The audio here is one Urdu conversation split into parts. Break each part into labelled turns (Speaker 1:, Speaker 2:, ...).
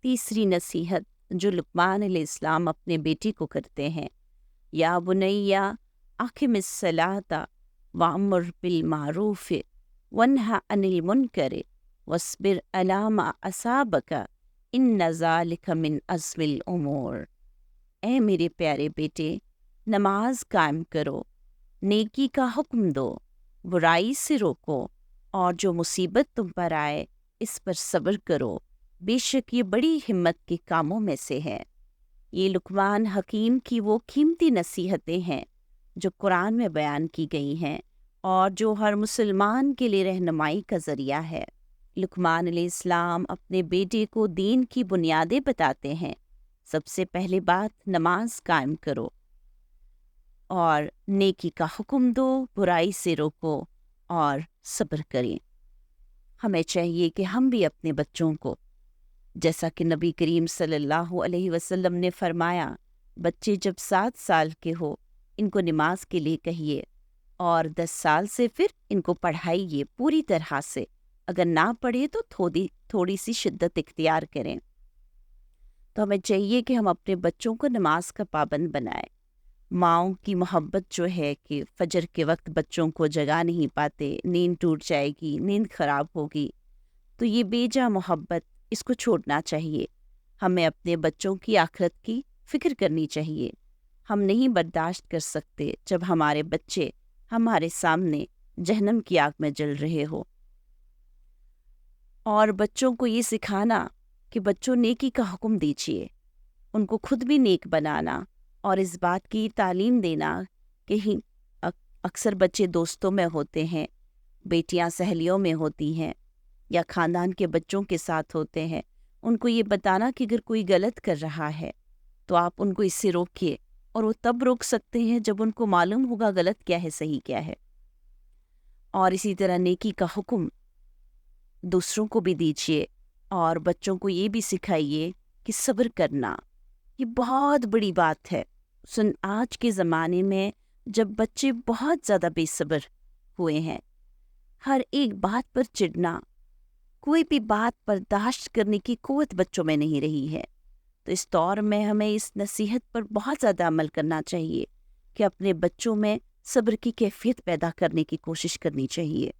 Speaker 1: تیسری نصیحت جو لقمان علیہ السلام اپنے بیٹے کو کرتے ہیں، یا بنیا اقم الصلاۃ وامر بالمعروف ونہی عن المنکر واصبر علی ما اصابک ان ذلک من عزم الامور۔ اے میرے پیارے بیٹے، نماز قائم کرو، نیکی کا حکم دو، برائی سے روکو، اور جو مصیبت تم پر آئے اس پر صبر کرو، بے شک یہ بڑی ہمت کے کاموں میں سے ہے۔ یہ لقمان حکیم کی وہ قیمتی نصیحتیں ہیں جو قرآن میں بیان کی گئی ہیں اور جو ہر مسلمان کے لیے رہنمائی کا ذریعہ ہے۔ لقمان علیہ السلام اپنے بیٹے کو دین کی بنیادیں بتاتے ہیں۔ سب سے پہلے بات، نماز قائم کرو اور نیکی کا حکم دو، برائی سے روکو اور صبر کریں۔ ہمیں چاہیے کہ ہم بھی اپنے بچوں کو، جیسا کہ نبی کریم صلی اللہ علیہ وسلم نے فرمایا، بچے جب 7 سال کے ہو ان کو نماز کے لیے کہیے، اور 10 سال سے پھر ان کو پڑھائیے پوری طرح سے، اگر نہ پڑھے تو تھوڑی سی شدت اختیار کریں۔ تو ہمیں چاہیے کہ ہم اپنے بچوں کو نماز کا پابند بنائیں۔ ماؤں کی محبت جو ہے کہ فجر کے وقت بچوں کو جگا نہیں پاتے، نیند ٹوٹ جائے گی، نیند خراب ہوگی، تو یہ بے جا محبت، اس کو چھوڑنا چاہیے۔ ہمیں اپنے بچوں کی آخرت کی فکر کرنی چاہیے۔ ہم نہیں برداشت کر سکتے جب ہمارے بچے ہمارے سامنے جہنم کی آگ میں جل رہے ہو۔ اور بچوں کو یہ سکھانا کہ بچوں نیکی کا حکم دیجیے، ان کو خود بھی نیک بنانا، اور اس بات کی تعلیم دینا کہ اکثر بچے دوستوں میں ہوتے ہیں، بیٹیاں سہیلیوں میں ہوتی ہیں یا خاندان کے بچوں کے ساتھ ہوتے ہیں، ان کو یہ بتانا کہ اگر کوئی غلط کر رہا ہے تو آپ ان کو اس سے روکیے، اور وہ تب روک سکتے ہیں جب ان کو معلوم ہوگا غلط کیا ہے، صحیح کیا ہے۔ اور اسی طرح نیکی کا حکم دوسروں کو بھی دیجیے، اور بچوں کو یہ بھی سکھائیے کہ صبر کرنا یہ بہت بڑی بات ہے۔ آج کے زمانے میں جب بچے بہت زیادہ بے صبر ہوئے ہیں، ہر ایک بات پر چڑھنا، کوئی بھی بات برداشت کرنے کی قوت بچوں میں نہیں رہی ہے، تو اس دور میں ہمیں اس نصیحت پر بہت زیادہ عمل کرنا چاہیے کہ اپنے بچوں میں صبر کی کیفیت پیدا کرنے کی کوشش کرنی چاہیے۔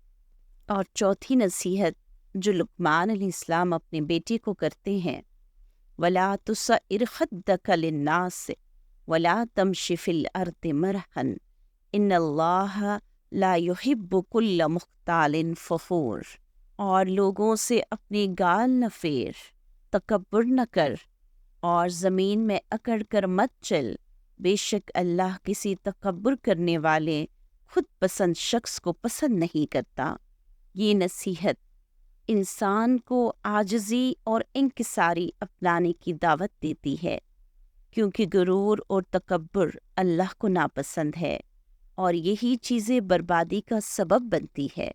Speaker 1: اور چوتھی نصیحت جو لقمان علیہ السلام اپنے بیٹے کو کرتے ہیں، وَلَا تُصَعِّرْ خَدَّكَ لِلنَّاسِ وَلَا تَمْشِ فِي الْأَرْضِ مَرْحًا إِنَّ اللَّهَ لَا يُحِبُّ كُلَّ مُخْتَالٍ فَخُورٍ۔ اور لوگوں سے اپنی گال نہ پھیر، تکبر نہ کر، اور زمین میں اکڑ کر مت چل، بے شک اللہ کسی تکبر کرنے والے خود پسند شخص کو پسند نہیں کرتا۔ یہ نصیحت انسان کو عاجزی اور انکساری اپنانے کی دعوت دیتی ہے، کیونکہ غرور اور تکبر اللہ کو ناپسند ہے، اور یہی چیزیں بربادی کا سبب بنتی ہے۔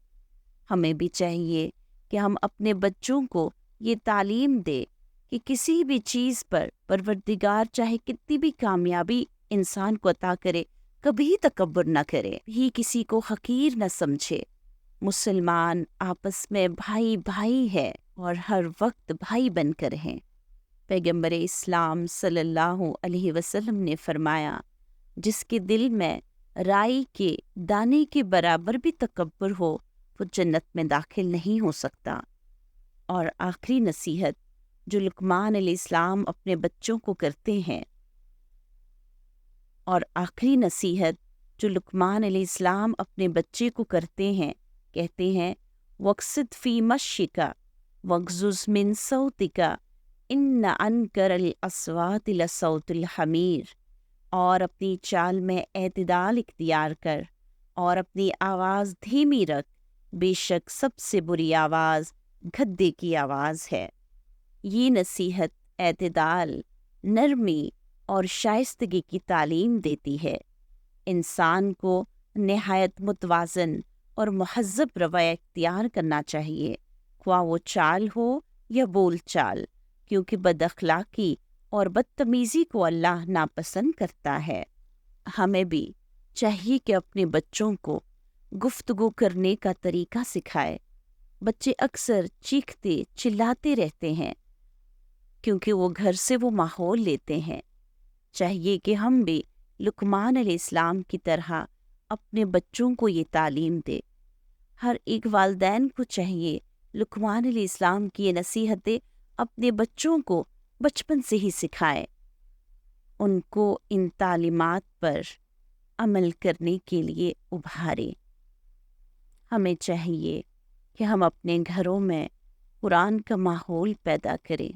Speaker 1: ہمیں بھی چاہیے کہ ہم اپنے بچوں کو یہ تعلیم دیں کہ کسی بھی چیز پر پروردگار چاہے کتنی بھی کامیابی انسان کو عطا کرے، کبھی تکبر نہ کرے، ہی کسی کو حقیر نہ سمجھے۔ مسلمان آپس میں بھائی بھائی ہے اور ہر وقت بھائی بن کر ہیں۔ پیغمبر اسلام صلی اللہ علیہ وسلم نے فرمایا، جس کے دل میں رائی کے دانے کے برابر بھی تکبر ہو وہ جنت میں داخل نہیں ہو سکتا۔ اور آخری نصیحت جو لقمان علیہ السلام اپنے بچوں کو کرتے ہیں، کہتے ہیں وَاقْصِدْ فِي مَشْيِكَ وَاغْضُضْ مِنْ صَوْتِكَ إِنَّ أَنْكَرَ الْأَصْوَاتِ لَصَوْتُ الْحَمِيرِ۔ اور اپنی چال میں اعتدال اختیار کر اور اپنی آواز دھیمی رکھ، بے شک سب سے بری آواز گدھے کی آواز ہے۔ یہ نصیحت اعتدال، نرمی اور شائستگی کی تعلیم دیتی ہے۔ انسان کو نہایت متوازن اور مہذب رویہ اختیار کرنا چاہیے، خواہ وہ چال ہو یا بول چال، کیونکہ بد اخلاقی اور بدتمیزی کو اللہ ناپسند کرتا ہے۔ ہمیں بھی چاہیے کہ اپنے بچوں کو گفتگو کرنے کا طریقہ سکھائے۔ بچے اکثر چیختے چلاتے رہتے ہیں، کیونکہ وہ گھر سے وہ ماحول لیتے ہیں۔ چاہیے کہ ہم بھی لقمان علیہ السلام کی طرح اپنے بچوں کو یہ تعلیم دے۔ ہر ایک والدین کو چاہیے لقمان علیہ السلام کی یہ نصیحتیں اپنے بچوں کو بچپن سے ہی سکھائے، ان کو ان تعلیمات پر عمل کرنے کے لیے ابھارے۔ ہمیں چاہیے کہ ہم اپنے گھروں میں قرآن کا ماحول پیدا کریں،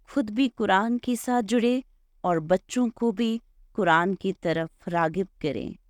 Speaker 1: خود بھی قرآن کے ساتھ جڑے اور بچوں کو بھی قرآن کی طرف راغب کریں۔